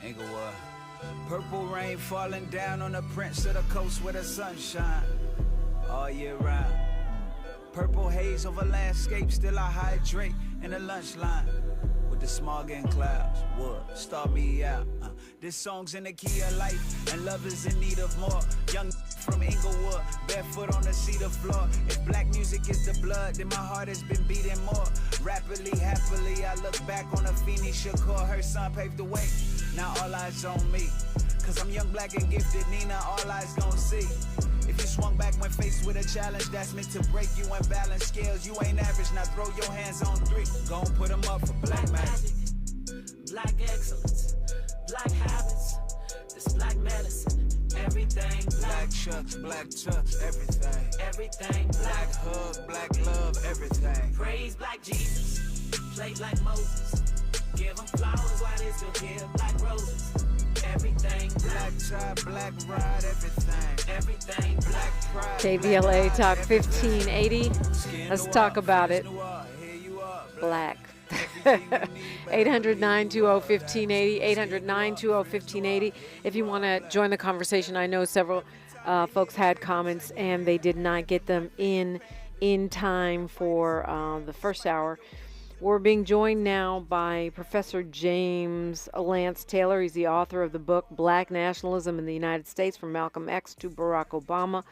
Inglewood. Purple rain falling down on the prince of the coast where the sun shine all year round. Purple haze over landscape, still I hydrate in the lunch line with the smog and clouds. Wood, start me out. This song's in the key of life, and love is in need of more. Young from Inglewood, barefoot on the cedar floor. If black music is the blood, then my heart has been beating more. Rapidly, happily, I look back on a Afeni Shakur. Her son paved the way, now all eyes on me. Cause I'm young, black, and gifted, Nina, all eyes gon' see. If you swung back when faced with a challenge that's meant to break you and balance scales, you ain't average, now throw your hands on three. Gon' put them up for black magic, black excellence, black habits, this black medicine, everything black chucks, black tucks, everything black hug, black love, everything. Praise black Jesus, play like Moses, give them flowers while they still give black roses. Everything black tie, black ride, everything black pride. KBLA Talk 1580. Let's talk about it. Black. 800-920-1580, 800-920-1580. If you want to join the conversation, I know several folks had comments and they did not get them in time for the first hour. We're being joined now by Professor James Lance Taylor. He's the author of the book Black Nationalism in the United States, From Malcolm X to Barack Obama,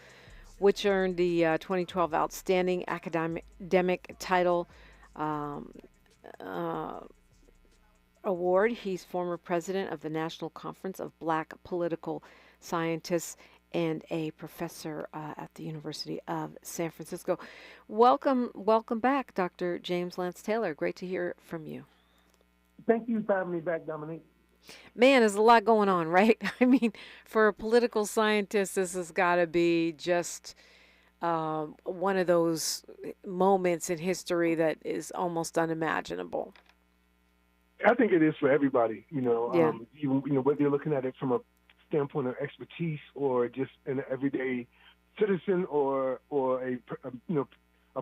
which earned the 2012 Outstanding Academic Title Award. He's former president of the National Conference of Black Political Scientists and a professor at the University of San Francisco. Welcome back, Dr. James Lance Taylor. Great to hear from you. Thank you for having me back, Dominique. Man, there's a lot going on, right? I mean, for a political scientist, this has got to be just one of those moments in history that is almost unimaginable. I think it is for everybody. Yeah. Whether you're looking at it from a standpoint of expertise or just an everyday citizen or a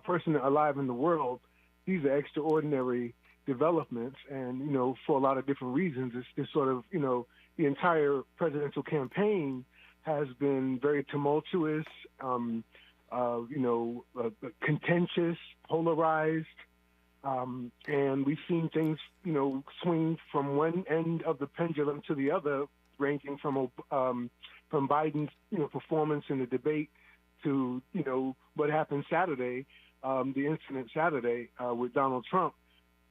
person alive in the world, these are extraordinary developments, and for a lot of different reasons. It's sort of the entire presidential campaign has been very tumultuous, contentious, polarized, and we've seen things swing from one end of the pendulum to the other, ranging from Biden's performance in the debate to what happened Saturday, the incident Saturday with Donald Trump,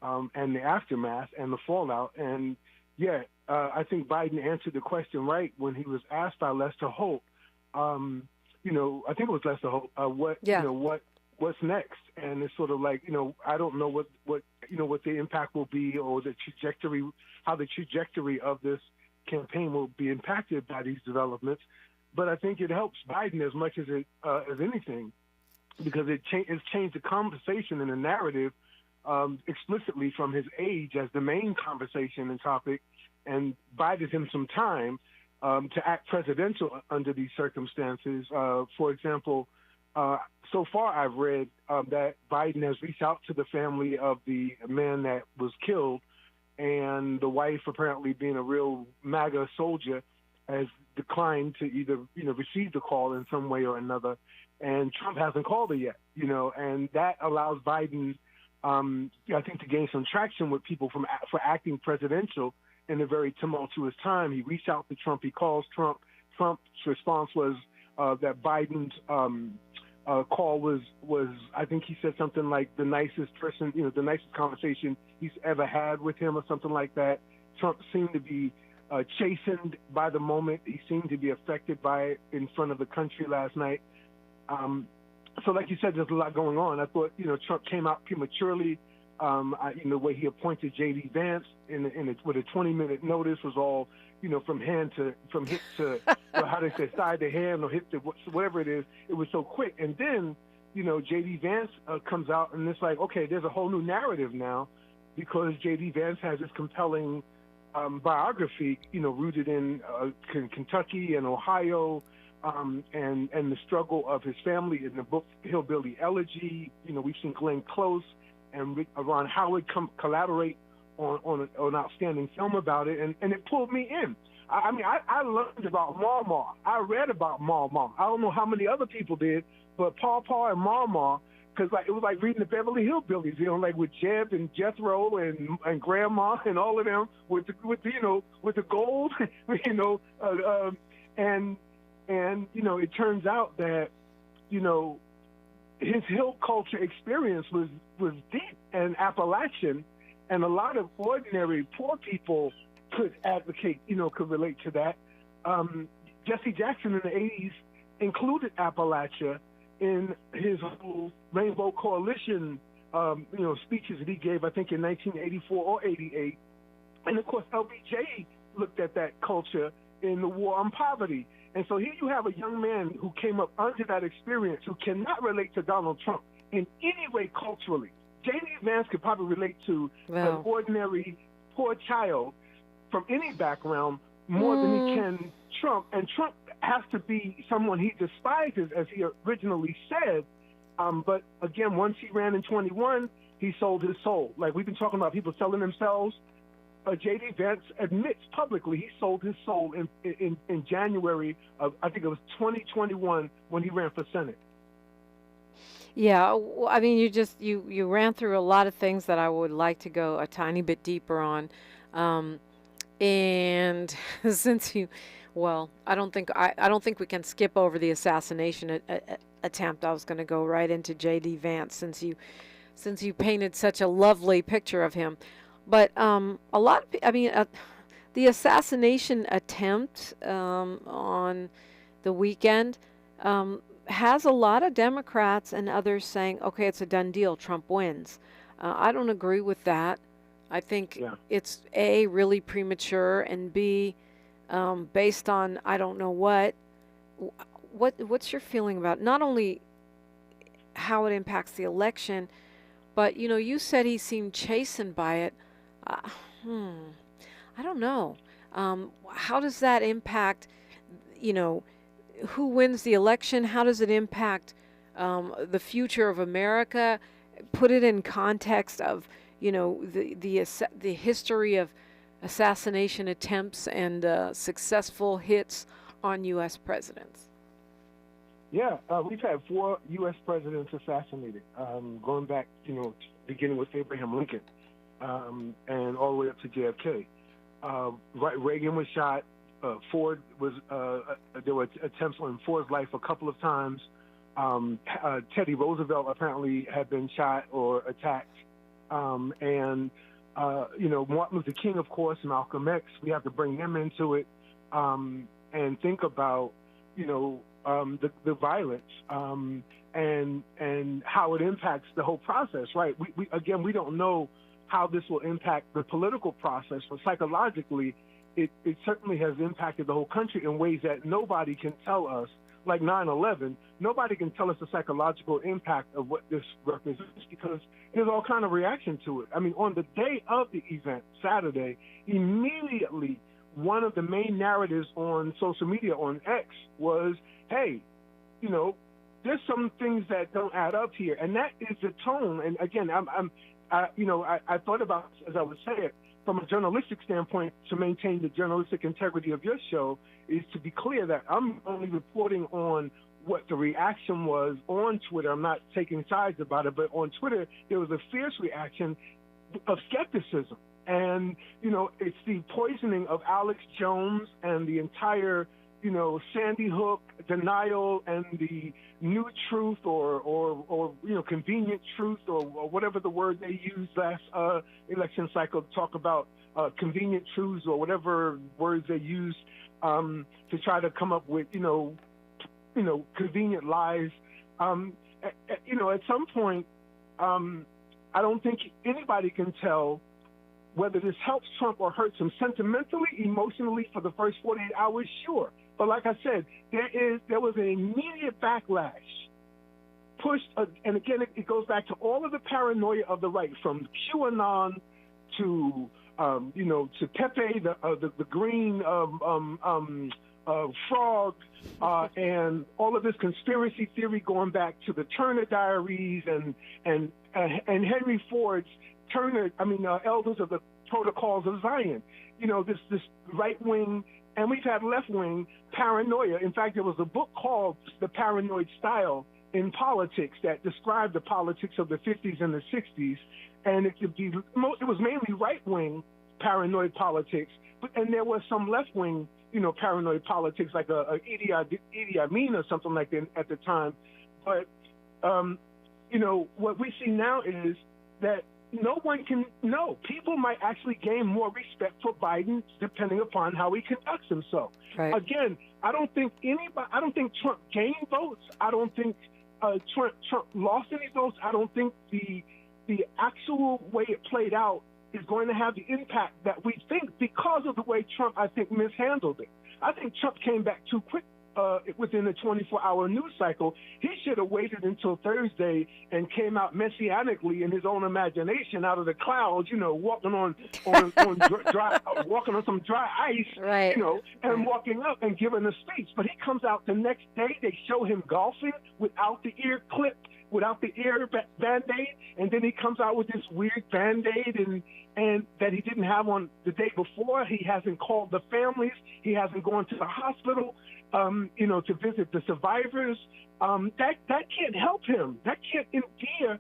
and the aftermath and the fallout. And I think Biden answered the question right when he was asked by Lester Holt. I think it was Lester Holt. What's next? And it's sort of like I don't know what the impact will be, or how the trajectory of this campaign will be impacted by these developments, but I think it helps Biden as much as anything, because it's changed the conversation and the narrative explicitly from his age as the main conversation and topic, and bided him some time to act presidential under these circumstances. For example, so far I've read that Biden has reached out to the family of the man that was killed, and the wife, apparently being a real MAGA soldier, has declined to either receive the call in some way or another, and Trump hasn't called her yet. And that allows Biden, I think, to gain some traction with people for acting presidential in a very tumultuous time. He reached out to Trump. He calls Trump. Trump's response was that Biden's call was I think he said something like the nicest person, the nicest conversation he's ever had with him, or something like that. Trump seemed to be chastened by the moment. He seemed to be affected by it in front of the country last night. So like you said, there's a lot going on. I thought, Trump came out prematurely. The way he appointed J.D. Vance with a 20-minute notice was all, from hip to, how they say, side to hand or hip to whatever it is. It was so quick. And then, J.D. Vance comes out, and it's like, okay, there's a whole new narrative now, because J.D. Vance has this compelling biography, rooted in Kentucky and Ohio, and the struggle of his family in the book Hillbilly Elegy. We've seen Glenn Close and Ron Howard collaborate on an outstanding film about it, and it pulled me in. I mean, I learned about Marmar. I read about Marmar. I don't know how many other people did, but Paw and Marmar, because like it was like reading the Beverly Hillbillies, you know, like with Jeb and Jethro and Grandma and all of them with the gold, you know, and you know, it turns out that, you know, his hill culture experience was deep and Appalachian, and a lot of ordinary poor people could advocate, you know, could relate to that. Jesse Jackson in the 80s included Appalachia in his whole Rainbow Coalition, you know, speeches that he gave, I think, in 1984 or 88. And, of course, LBJ looked at that culture in the War on Poverty. And so here you have a young man who came up under that experience who cannot relate to Donald Trump in any way culturally. J.D. Vance could probably relate to an ordinary poor child from any background more than he can Trump. And Trump has to be someone he despises, as he originally said. But again, once he ran in 21, he sold his soul. Like we've been talking about people selling themselves. J.D. Vance admits publicly he sold his soul in January of, I think it was 2021, when he ran for Senate. Yeah, I mean, you ran through a lot of things that I would like to go a tiny bit deeper on. And since I don't think we can skip over the assassination attempt. I was going to go right into J.D. Vance since you painted such a lovely picture of him. But the assassination attempt on the weekend has a lot of Democrats and others saying, okay, it's a done deal, Trump wins. I don't agree with that. I think it's A, really premature, and B, based on I don't know what's your feeling about not only how it impacts the election, but, you know, you said he seemed chastened by it. I don't know. How does that impact, you know, who wins the election? How does it impact the future of America? Put it in context of, you know, the history of assassination attempts and successful hits on U.S. presidents. Yeah, we've had 4 U.S. presidents assassinated, going back, you know, beginning with Abraham Lincoln and all the way up to JFK. Reagan was shot. Ford was. There were attempts on Ford's life a couple of times. Teddy Roosevelt apparently had been shot or attacked. And you know, Martin Luther King, of course, Malcolm X. We have to bring them into it and think about, you know, the violence and how it impacts the whole process. Right? We don't know how this will impact the political process, but psychologically, it certainly has impacted the whole country in ways that nobody can tell us. Like 9/11, nobody can tell us the psychological impact of what this represents because there's all kind of reaction to it. I mean, on the day of the event, Saturday, immediately one of the main narratives on social media, on X, was, hey, you know, there's some things that don't add up here. And that is the tone. And again, I thought about, as I would say it, from a journalistic standpoint, to maintain the journalistic integrity of your show is to be clear that I'm only reporting on what the reaction was on Twitter. I'm not taking sides about it, but on Twitter, there was a fierce reaction of skepticism. And, you know, it's the poisoning of Alex Jones and the entire, you know, Sandy Hook denial and the new truth or you know, convenient truth or whatever the word they used last election cycle to talk about convenient truths or whatever words they used to try to come up with, you know, convenient lies. You know, at some point, I don't think anybody can tell whether this helps Trump or hurts him sentimentally, emotionally for the first 48 hours, sure. But like I said, there was an immediate backlash pushed, and again, it goes back to all of the paranoia of the right, from QAnon to you know, to Pepe, the green frog, and all of this conspiracy theory going back to the Turner Diaries and Henry Ford's Elders of the protocols of Zion. You know, this right wing, and we've had left wing paranoia. In fact, there was a book called The Paranoid Style in Politics that described the politics of the 50s and the 60s, and it was mainly right wing paranoid politics, and there was some left wing, you know, paranoid politics, like a Idi Amin or something like that at the time. But you know, what we see now is that no one can know. People might actually gain more respect for Biden depending upon how he conducts himself. Right. Again, I don't think Trump gained votes. I don't think Trump lost any votes. I don't think the actual way it played out is going to have the impact that we think because of the way Trump, I think, mishandled it. I think Trump came back too quick within the 24-hour news cycle. He should have waited until Thursday and came out messianically in his own imagination out of the clouds, you know, walking on walking on some dry ice, right, you know, and walking up and giving a speech. But he comes out the next day. They show him golfing without the ear clip, without the ear Band-Aid, and then he comes out with this weird Band-Aid and that he didn't have on the day before. He hasn't called the families. He hasn't gone to the hospital, you know, to visit the survivors. That can't help him. That can't endear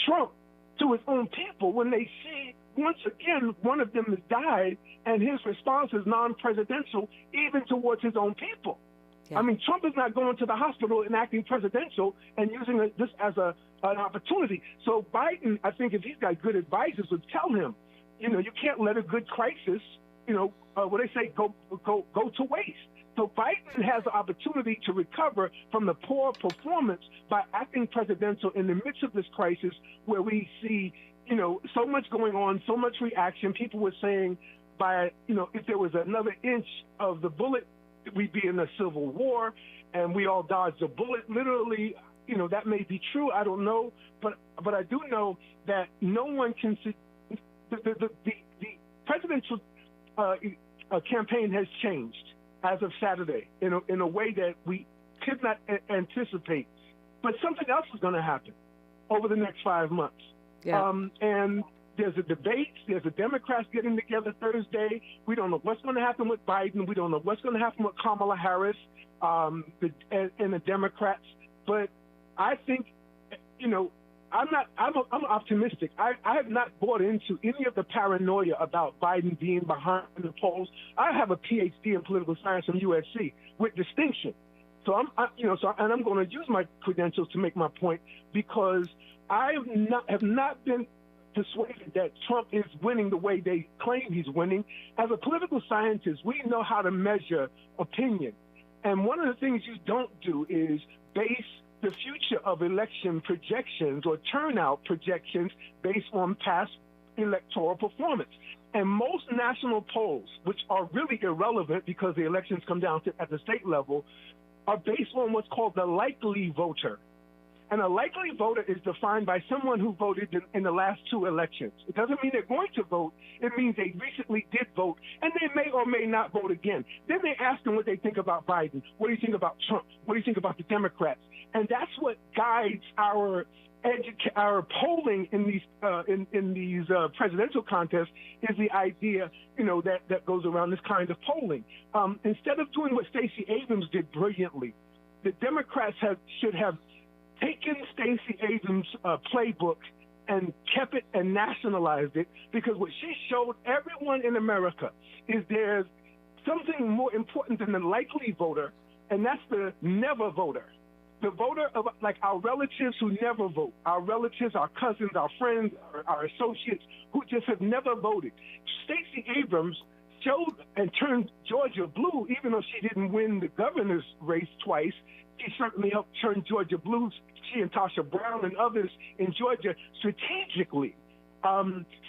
Trump to his own people when they see, once again, one of them has died, and his response is non-presidential even towards his own people. Yeah. I mean, Trump is not going to the hospital and acting presidential and using this as an opportunity. So Biden, I think if he's got good advisors, would tell him, you know, you can't let a good crisis, you know, what they say, go to waste. So Biden has the opportunity to recover from the poor performance by acting presidential in the midst of this crisis where we see, you know, so much going on, so much reaction. People were saying you know, if there was another inch of the bullet, we'd be in a civil war, and we all dodged a bullet. Literally, you know, that may be true. I don't know, but I do know that no one can see the presidential campaign has changed as of Saturday in a way that we could not anticipate. But something else is going to happen over the next 5 months. Yeah. And there's a debate. There's a Democrats getting together Thursday. We don't know what's going to happen with Biden. We don't know what's going to happen with Kamala Harris and the Democrats. But I think, you know, I'm optimistic. I have not bought into any of the paranoia about Biden being behind the polls. I have a PhD in political science from USC with distinction. So I'm going to use my credentials to make my point, because I have not been persuaded that Trump is winning the way they claim he's winning. As a political scientist, we know how to measure opinion. And one of the things you don't do is base the future of election projections or turnout projections based on past electoral performance. And most national polls, which are really irrelevant because the elections come down to at the state level, are based on what's called the likely voter. And a likely voter is defined by someone who voted in the last two elections. It doesn't mean they're going to vote. It means they recently did vote, and they may or may not vote again. Then they ask them what they think about Biden. What do you think about Trump? What do you think about the Democrats? And that's what guides our polling in these presidential contests, is the idea, you know, that goes around this kind of polling. Instead of doing what Stacey Abrams did brilliantly, the Democrats should have taken Stacey Abrams' playbook and kept it and nationalized it, because what she showed everyone in America is there's something more important than the likely voter, and that's the never voter. The voter of, like, our relatives who never vote, our relatives, our cousins, our friends, our associates who just have never voted. Stacey Abrams showed and turned Georgia blue, even though she didn't win the governor's race twice. She certainly helped turn Georgia blue, she and Tasha Brown and others in Georgia, strategically.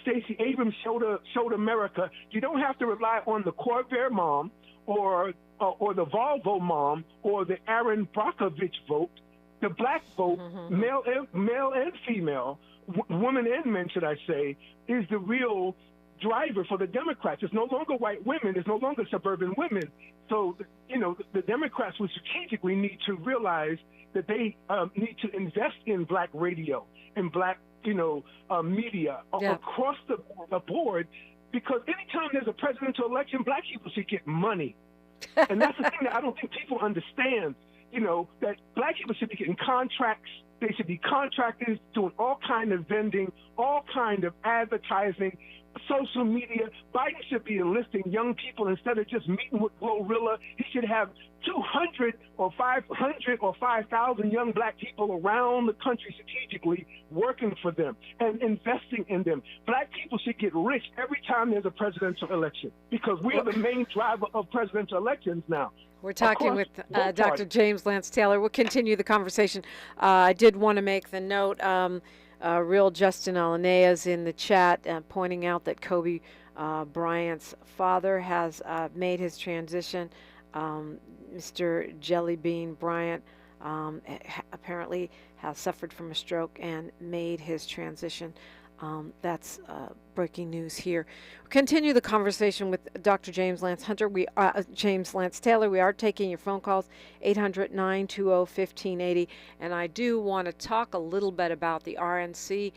Stacey Abrams showed America you don't have to rely on the Corvair mom or the Volvo mom or the Aaron Brockovich vote. The black vote, male and female, women and men, should I say, is the real driver for the Democrats. It's no longer white women. It's no longer suburban women. So, you know, the Democrats would strategically need to realize that they need to invest in black radio and black media across the board, because anytime there's a presidential election, black people should get money. And that's the thing that I don't think people understand, that black people should be getting contracts. They should be contractors doing all kind of vending, all kind of advertising, social media. Biden should be enlisting young people instead of just meeting with Glorilla. He should have 200 or 500 or 5,000 young black people around the country strategically working for them and investing in them. Black people should get rich every time there's a presidential election, because we are the main driver of presidential elections now. We're talking with Dr. James Lance Taylor. We'll continue the conversation. I did want to make the note, real Justin Alanea is in the chat pointing out that Kobe Bryant's father has made his transition. Mr. Jellybean Bryant apparently has suffered from a stroke and made his transition. That's breaking news here. We'll continue the conversation with Dr. James Lance James Lance Taylor. We are taking your phone calls, 800-920-1580. And I do want to talk a little bit about the RNC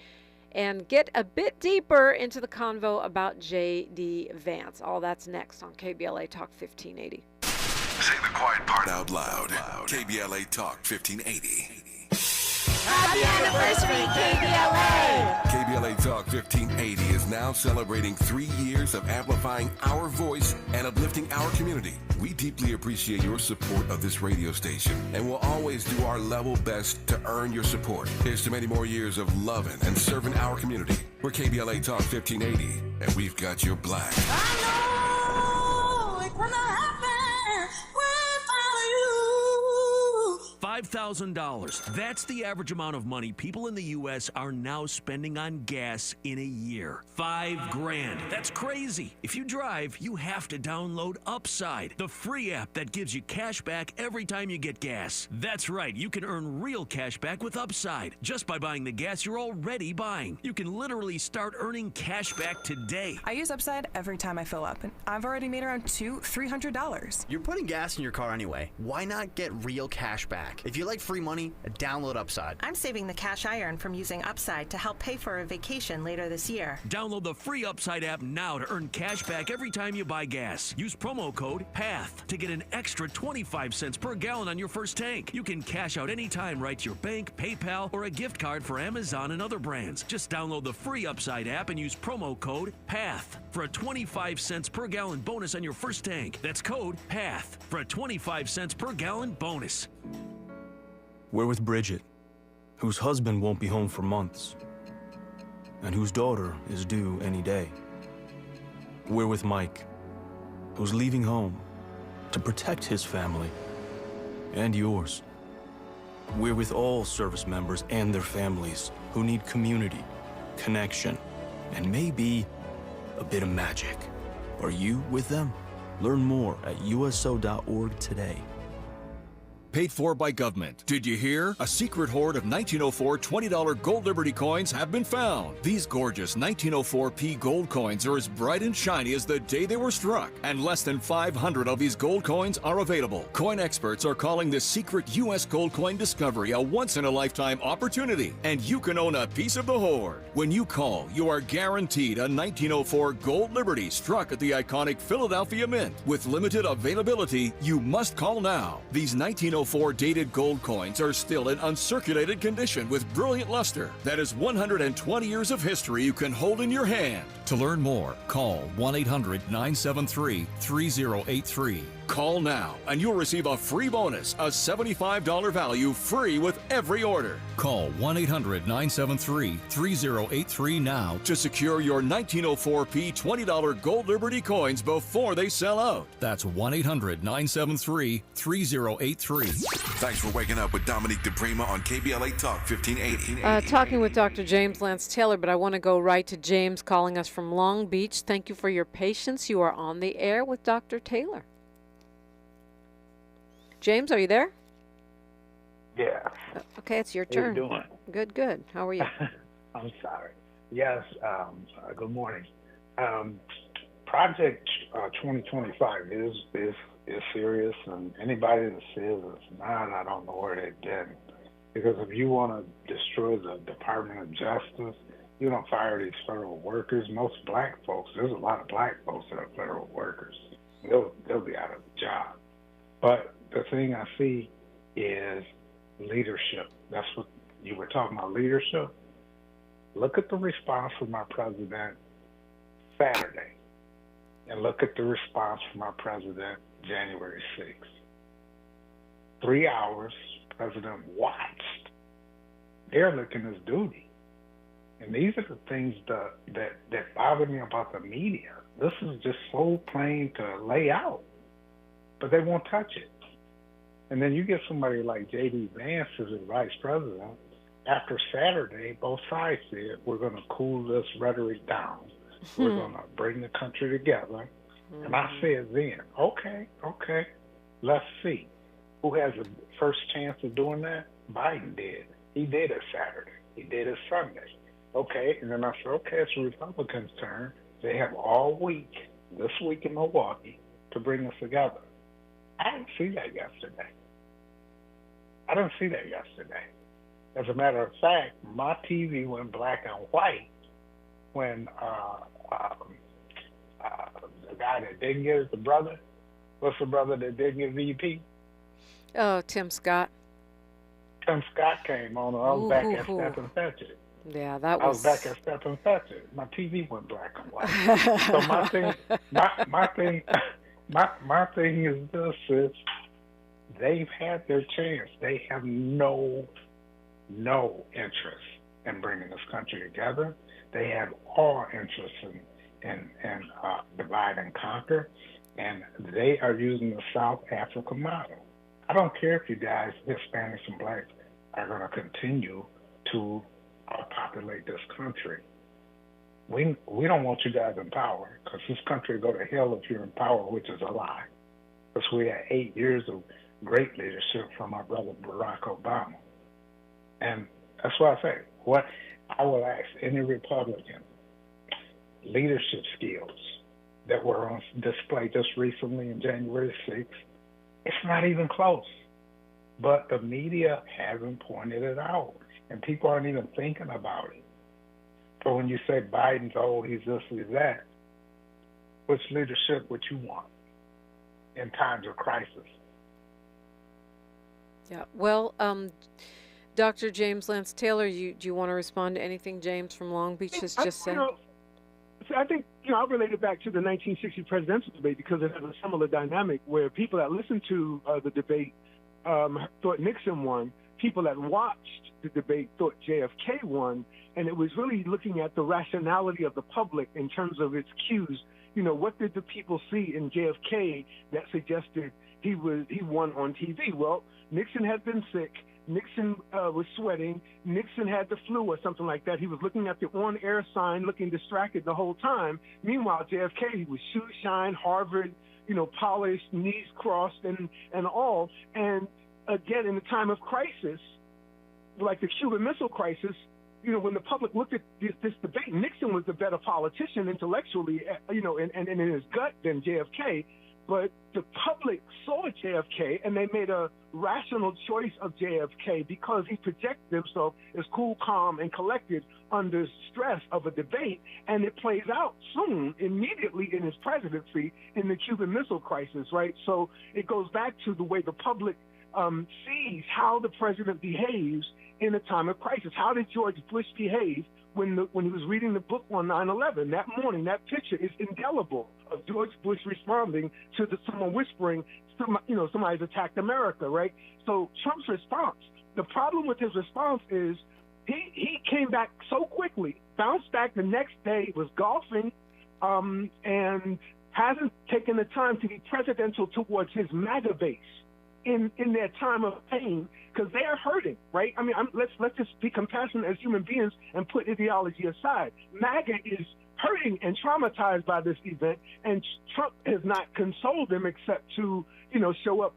and get a bit deeper into the convo about J.D. Vance. All that's next on KBLA Talk 1580. Say the quiet part out loud. KBLA Talk 1580. Happy anniversary, KBLA! KBLA Talk 1580 is now celebrating 3 years of amplifying our voice and uplifting our community. We deeply appreciate your support of this radio station and will always do our level best to earn your support. Here's to many more years of loving and serving our community. We're KBLA Talk 1580, and we've got your black. I know it gonna happen without you. $5,000. That's the average amount of money people in the U.S. are now spending on gas in a year. $5,000. That's crazy. If you drive, you have to download Upside, the free app that gives you cash back every time you get gas. That's right. You can earn real cash back with Upside just by buying the gas you're already buying. You can literally start earning cash back today. I use Upside every time I fill up, and I've already made around $200-300. You're putting gas in your car anyway. Why not get real cash back? If you like free money, download Upside. I'm saving the cash I earn from using Upside to help pay for a vacation later this year. Download the free Upside app now to earn cash back every time you buy gas. Use promo code PATH to get an extra 25 cents per gallon on your first tank. You can cash out anytime right to your bank, PayPal, or a gift card for Amazon and other brands. Just download the free Upside app and use promo code PATH for a 25 cents per gallon bonus on your first tank. That's code PATH for a 25 cents per gallon bonus. We're with Bridget, whose husband won't be home for months, and whose daughter is due any day. We're with Mike, who's leaving home to protect his family and yours. We're with all service members and their families who need community, connection, and maybe a bit of magic. Are you with them? Learn more at uso.org today. Paid for by government. Did you hear? A secret hoard of 1904 $20 gold Liberty coins have been found. These gorgeous 1904p gold coins are as bright and shiny as the day they were struck, and less than 500 of these gold coins are available. Coin experts are calling this secret U.S. gold coin discovery a once-in-a-lifetime opportunity, and you can own a piece of the hoard. When you call, you are guaranteed a 1904 gold Liberty struck at the iconic Philadelphia Mint. With limited availability, you must call now. These 1904 dated gold coins are still in uncirculated condition with brilliant luster. That is 120 years of history you can hold in your hand. To learn more, call 1-800-973-3083. Call now and you'll receive a free bonus, a $75 value free with every order. Call 1-800-973-3083 now to secure your 1904p $20 gold Liberty coins before they sell out. That's 1-800-973-3083. Thanks for waking up with Dominique DiPrima on KBLA Talk 1580. Talking with Dr. James Lance Taylor, but I want to go right to James calling us from Long Beach. Thank you for your patience. You are on the air with Dr. Taylor. James, are you there? Yeah. Okay, it's your turn. How you doing? Good, good. How are you? I'm sorry. Yes, good morning. Project 2025 is serious, and anybody that says it's not, I don't know where they've been. Because if you want to destroy the Department of Justice, you don't fire these federal workers. Most black folks, there's a lot of black folks that are federal workers. They'll be out of a job. But the thing I see is leadership. That's what you were talking about, leadership. Look at the response from our president Saturday, and look at the response from our president January 6th. 3 hours, president watched. They're looking his duty. And these are the things that bother me about the media. This is just so plain to lay out, but they won't touch it. And then you get somebody like J.D. Vance as a vice president. After Saturday, both sides said, we're going to cool this rhetoric down. We're going to bring the country together. And I said then, okay, let's see. Who has the first chance of doing that? Biden did. He did it Saturday. He did it Sunday. Okay, and then I said, okay, it's the Republicans' turn. They have all week, this week in Milwaukee, to bring us together. I didn't see that yesterday. As a matter of fact, my TV went black and white when the guy that didn't get it, the brother, what's the brother that didn't get VP? Oh, Tim Scott. Tim Scott came on, and I was back at Step and Fetch It. Yeah, that was. I was back at Step and Fetch It. My TV went black and white. So my thing is this: is they've had their chance. They have no interest in bringing this country together. They have all interest in divide and conquer, and they are using the South Africa model. I don't care if you guys, Hispanics and blacks, are going to continue to populate this country. We don't want you guys in power, because this country will go to hell if you're in power, which is a lie. Because we had 8 years of great leadership from our brother Barack Obama. And that's what I say. What I will ask any Republican, leadership skills that were on display just recently in January 6th, it's not even close. But the media hasn't pointed it out, and people aren't even thinking about it. So when you say Biden's old, he's this, he's that, which leadership would you want in times of crisis? Yeah. Well, Dr. James Lance Taylor, do you want to respond to anything James from Long Beach has just said? I think, I'll relate it back to the 1960 presidential debate, because it has a similar dynamic where people that listened to the debate thought Nixon won. People that watched the debate thought JFK won. And it was really looking at the rationality of the public in terms of its cues. What did the people see in JFK that suggested he won on TV? Well, Nixon had been sick. Nixon was sweating. Nixon had the flu or something like that. He was looking at the on-air sign, looking distracted the whole time. Meanwhile, JFK, he was shoe shine, Harvard, polished, knees crossed, and all. And again, in the time of crisis, like the Cuban Missile Crisis, when the public looked at this debate, Nixon was the better politician intellectually, and in his gut than JFK. But the public saw JFK, and they made a rational choice of JFK because he projected himself as cool, calm, and collected under stress of a debate. And it plays out soon, immediately in his presidency in the Cuban Missile Crisis, right? So it goes back to the way the public sees how the president behaves in a time of crisis. How did George Bush behave when he was reading the book on 9/11 that morning? That picture is indelible of George Bush responding to someone whispering, somebody's attacked America, right? So Trump's response, the problem with his response is he came back so quickly, bounced back the next day, was golfing, and hasn't taken the time to be presidential towards his MAGA base in their time of pain, because they are hurting, right? I mean, let's just be compassionate as human beings and put ideology aside. MAGA is hurting and traumatized by this event, and Trump has not consoled them except to, show up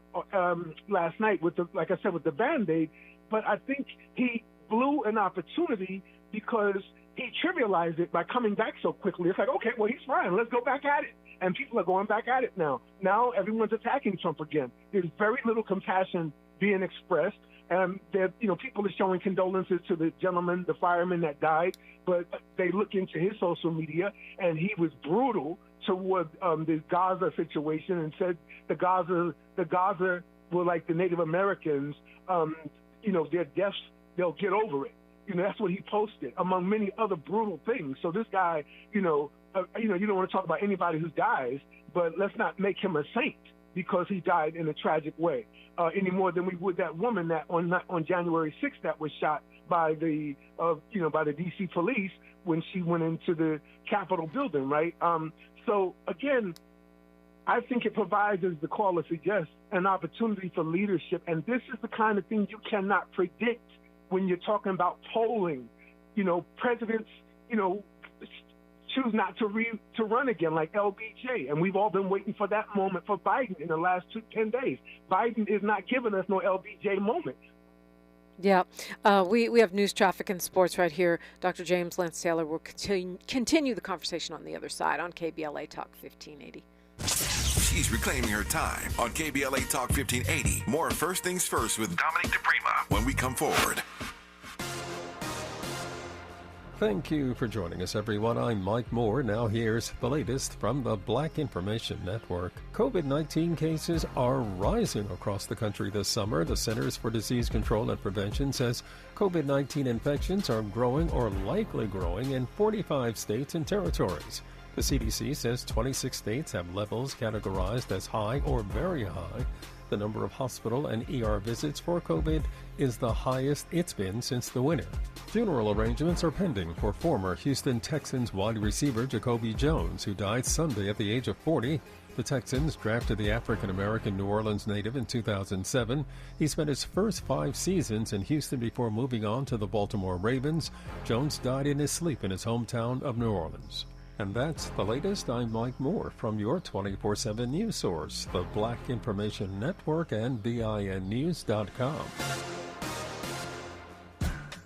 last night with like I said, with the Band-Aid. But I think he blew an opportunity because he trivialized it by coming back so quickly. It's like, okay, well, he's fine. Let's go back at it. And people are going back at it now. Now everyone's attacking Trump again. There's very little compassion being expressed. People are showing condolences to the gentleman, the fireman that died, but they look into his social media, and he was brutal toward the Gaza situation and said the Gaza were like the Native Americans. Their deaths, they'll get over it. That's what he posted, among many other brutal things. So this guy, you don't want to talk about anybody who dies, but let's not make him a saint because he died in a tragic way, any more than we would that woman that on January 6th that was shot by the D.C. police when she went into the Capitol building, right? So again, I think it provides, as the caller suggests, an opportunity for leadership, and this is the kind of thing you cannot predict when you're talking about polling. Presidents, choose not to run again, like LBJ, and we've all been waiting for that moment for Biden in the last 10 days. Biden is not giving us no LBJ moment. Yeah, we have news, traffic, and sports right here. Dr. James Lance Taylor will continue the conversation on the other side on KBLA Talk 1580. She's reclaiming her time on KBLA Talk 1580. More First Things First with Dominique DiPrima when we come forward. Thank you for joining us, everyone. I'm Mike Moore. Now here's the latest from the Black Information Network. COVID-19 cases are rising across the country this summer. The Centers for Disease Control and Prevention says COVID-19 infections are growing or likely growing in 45 states and territories. The CDC says 26 states have levels categorized as high or very high. The number of hospital and ER visits for COVID is the highest it's been since the winter. Funeral arrangements are pending for former Houston Texans wide receiver Jacoby Jones, who died Sunday at the age of 40. The Texans drafted the African-American New Orleans native in 2007. He spent his first 5 seasons in Houston before moving on to the Baltimore Ravens. Jones died in his sleep in his hometown of New Orleans. And that's the latest. I'm Mike Moore from your 24/7 news source, the Black Information Network and BINnews.com.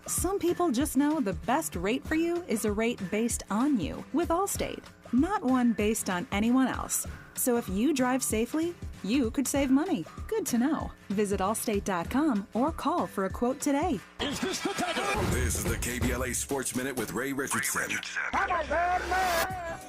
Some people just know the best rate for you is a rate based on you with Allstate, not one based on anyone else. So if you drive safely, you could save money. Good to know. Visit Allstate.com or call for a quote today. Is this the title? This is the KBLA Sports Minute with Ray Richardson.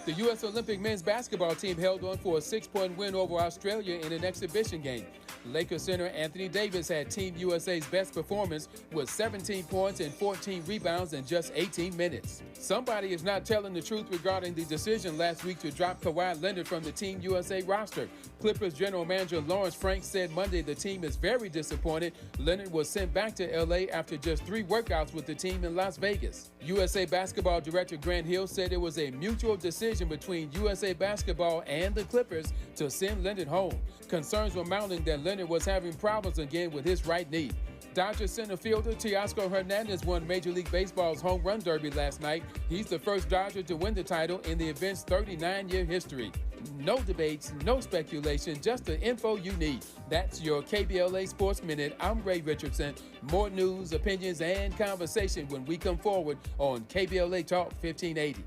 The U.S. Olympic men's basketball team held on for a 6-point win over Australia in an exhibition game. Lakers center Anthony Davis had Team USA's best performance with 17 points and 14 rebounds in just 18 minutes. Somebody is not telling the truth regarding the decision last week to drop Kawhi Leonard from the Team USA roster. Clippers general manager Lawrence Frank said Monday the team is very disappointed. Leonard was sent back to L.A. after just 3 workouts with the team in Las Vegas. USA basketball director Grant Hill said it was a mutual decision between USA basketball and the Clippers to send Leonard home. Concerns were mounting that Leonard was having problems again with his right knee. Dodgers center fielder Teoscar Hernandez won Major League Baseball's home run derby last night. He's the first Dodger to win the title in the event's 39-year history. No debates, no speculation, just the info you need. That's your KBLA Sports Minute. I'm Ray Richardson. More news, opinions, and conversation when we come forward on KBLA Talk 1580.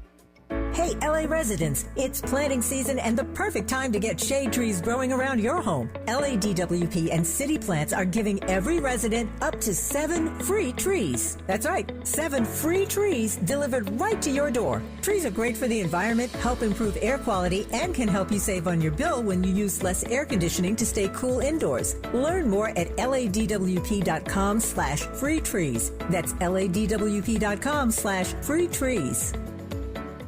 Hey, LA residents, it's planting season and the perfect time to get shade trees growing around your home. LADWP and City Plants are giving every resident up to 7 free trees. That's right, 7 free trees delivered right to your door. Trees are great for the environment, help improve air quality, and can help you save on your bill when you use less air conditioning to stay cool indoors. Learn more at ladwp.com/free trees. That's ladwp.com/free trees.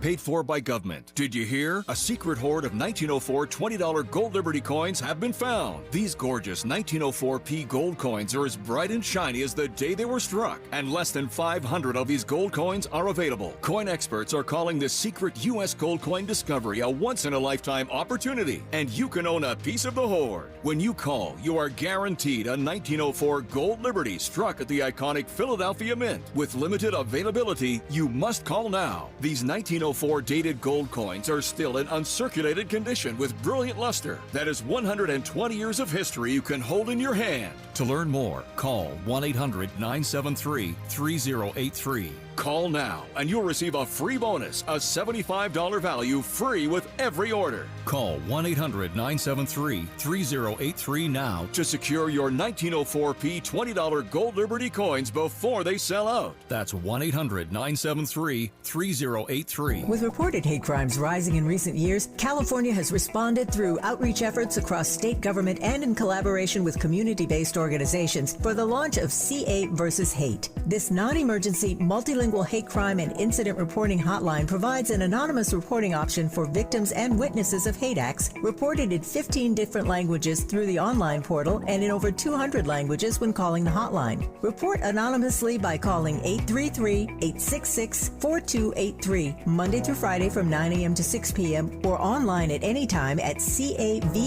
Paid for by government. Did you hear? A secret hoard of 1904 $20 gold Liberty coins have been found. These gorgeous 1904p gold coins are as bright and shiny as the day they were struck, and less than 500 of these gold coins are available. Coin experts are calling this secret U.S. gold coin discovery a once-in-a-lifetime opportunity, and you can own a piece of the hoard. When you call, you are guaranteed a 1904 gold Liberty struck at the iconic Philadelphia Mint. With limited availability, you must call now. These 1904 dated gold coins are still in uncirculated condition with brilliant luster. That is 120 years of history you can hold in your hand. To learn more, call 1-800-973-3083. Call now and you'll receive a free bonus, a $75 value free with every order. Call 1-800-973-3083 now to secure your 1904P $20 Gold Liberty coins before they sell out. That's 1-800-973-3083. With reported hate crimes rising in recent years, California has responded through outreach efforts across state government and in collaboration with community-based organizations for the launch of CA versus Hate. This non-emergency, multilingual hate crime and incident reporting hotline provides an anonymous reporting option for victims and witnesses of hate acts reported in 15 different languages through the online portal and in over 200 languages when calling the hotline. Report anonymously by calling 833-866-4283, Monday through Friday from 9 a.m. to 6 p.m. or online at any time at cavshate.org.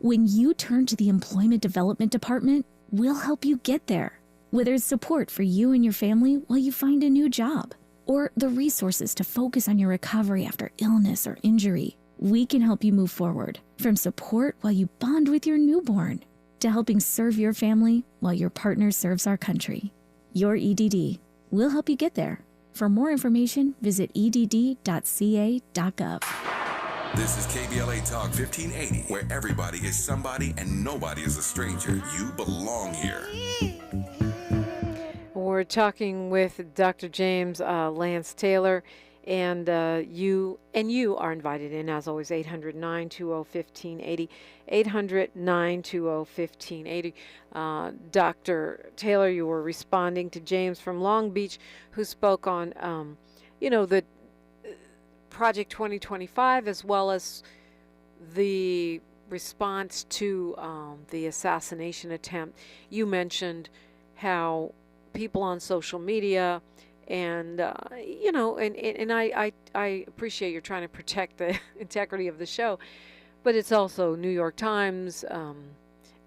When you turn to the Employment Development Department, we'll help you get there. Whether it's support for you and your family while you find a new job, or the resources to focus on your recovery after illness or injury, we can help you move forward. From support while you bond with your newborn, to helping serve your family while your partner serves our country. Your EDD. We'll help you get there. For more information, visit edd.ca.gov. This is KBLA Talk 1580, where everybody is somebody and nobody is a stranger. You belong here. We're talking with Dr. James Lance Taylor, and you are invited in, as always, 800-920-1580, 800-920-1580. Dr. Taylor, you were responding to James from Long Beach, who spoke on, the Project 2025, as well as the response to the assassination attempt. You mentioned how people on social media and I appreciate you're trying to protect the integrity of the show, but it's also New York Times,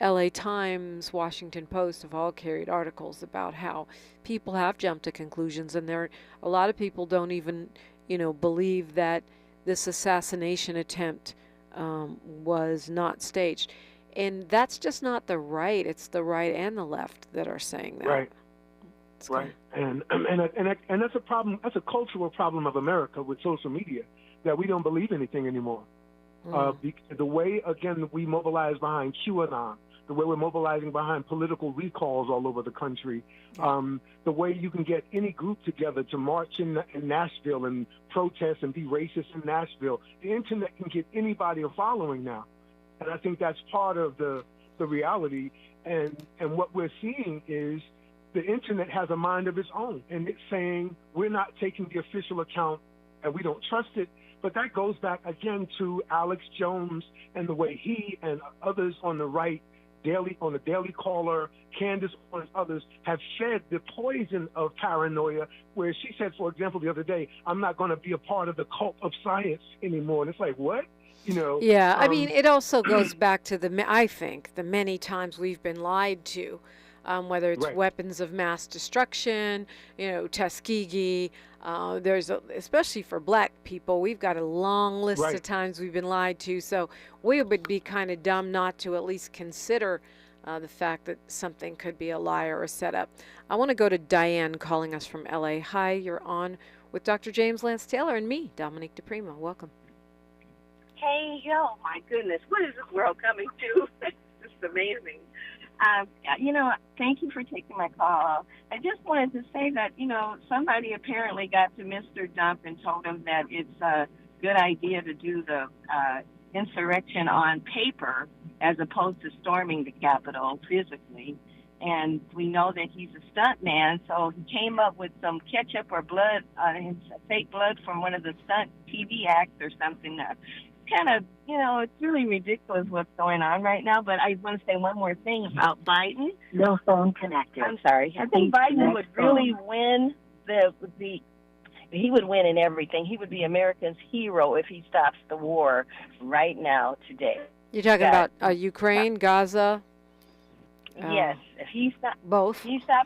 LA Times, Washington Post have all carried articles about how people have jumped to conclusions, and a lot of people don't even believe that this assassination attempt was not staged. And that's just not the right. It's the right and the left that are saying that. Right. Right. And that's a problem. That's a cultural problem of America with social media, that we don't believe anything anymore. The way, again, we mobilize behind QAnon, the way we're mobilizing behind political recalls all over the country, the way you can get any group together to march in Nashville and protest and be racist in Nashville. The internet can get anybody a following now. And I think that's part of the reality. And what we're seeing is the internet has a mind of its own, and it's saying we're not taking the official account and we don't trust it. But that goes back again to Alex Jones and the way he and others on the right, on the Daily Caller, Candace, and others have fed the poison of paranoia, where she said, for example, the other day, I'm not going to be a part of the cult of science anymore. And it's like, what? Yeah, I mean, it also goes back to I think the many times we've been lied to. Whether it's weapons of mass destruction, Tuskegee. Especially for black people, we've got a long list of times we've been lied to. So we would be kind of dumb not to at least consider the fact that something could be a lie or a setup. I want to go to Diane calling us from LA. Hi, you're on with Dr. James Lance Taylor and me, Dominique DiPrima. Welcome. Hey, my goodness, what is this world coming to? It's just amazing. Thank you for taking my call. I just wanted to say that, somebody apparently got to Mr. Dump and told him that it's a good idea to do the insurrection on paper as opposed to storming the Capitol physically. And we know that he's a stunt man, so he came up with some ketchup or blood, fake blood from one of the stunt TV acts or something. Kind of, it's really ridiculous what's going on right now. But I want to say one more thing about Biden. No phone connected. I'm sorry. I think Biden would really win he would win in everything. He would be America's hero if he stops the war right now, today. You're talking about Ukraine, Gaza? Yes. If he stops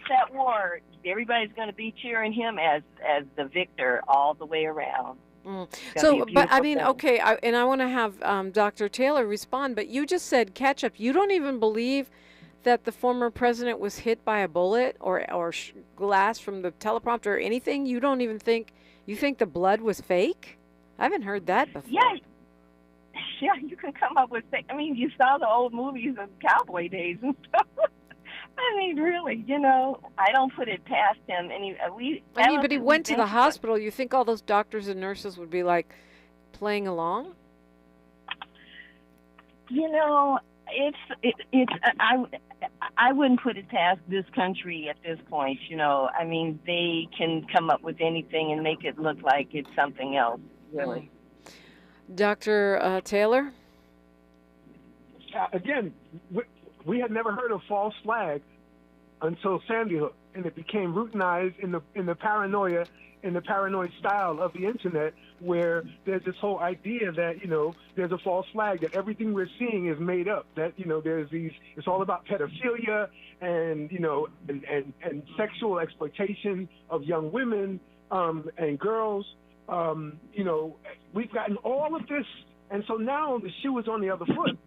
that war, everybody's going to be cheering him as the victor all the way around. So, but I mean, okay, I want to have Dr. Taylor respond, but you just said ketchup. You don't even believe that the former president was hit by a bullet or glass from the teleprompter or anything? You don't even think, you think the blood was fake? I haven't heard that before. Yeah, you can come up with things. I mean, you saw the old movies of cowboy days and stuff. I mean, really, I don't put it past him. But he went to the hospital. You think all those doctors and nurses would be like playing along? I wouldn't put it past this country at this point. I mean, they can come up with anything and make it look like it's something else, really. Dr. Taylor? Again, we had never heard of false flag until Sandy Hook, and it became routinized in the paranoia, in the paranoid style of the internet, where there's this whole idea that there's a false flag, that everything we're seeing is made up, that there's these, it's all about pedophilia and and sexual exploitation of young women and girls. We've gotten all of this, and so now the shoe is on the other foot.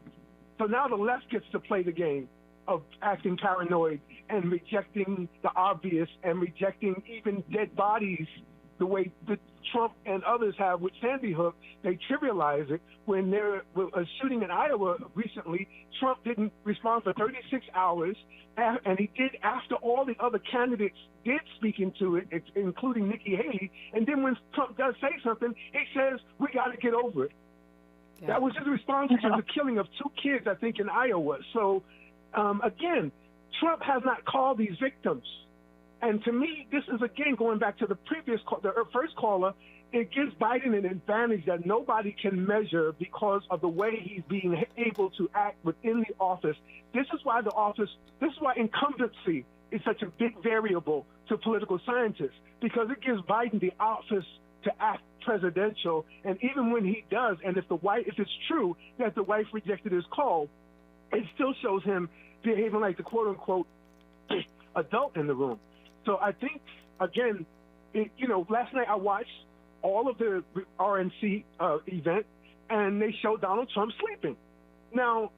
So now the left gets to play the game of acting paranoid and rejecting the obvious and rejecting even dead bodies the way that Trump and others have with Sandy Hook. They trivialize it. When there was a shooting in Iowa recently, Trump didn't respond for 36 hours, and he did after all the other candidates did speak into it, including Nikki Haley. And then when Trump does say something, he says, we got to get over it. Yeah. That was his response to the killing of 2 kids, I think, in Iowa. So, again, Trump has not called these victims. And to me, this is, again, going back to the previous the first caller, it gives Biden an advantage that nobody can measure because of the way he's being able to act within the office. This is why incumbency is such a big variable to political scientists, because it gives Biden the office to act presidential. And even when he does, and if it's true that the wife rejected his call, it still shows him behaving like the quote-unquote adult in the room. So I think, again, last night I watched all of the RNC event, and they showed Donald Trump sleeping. Now,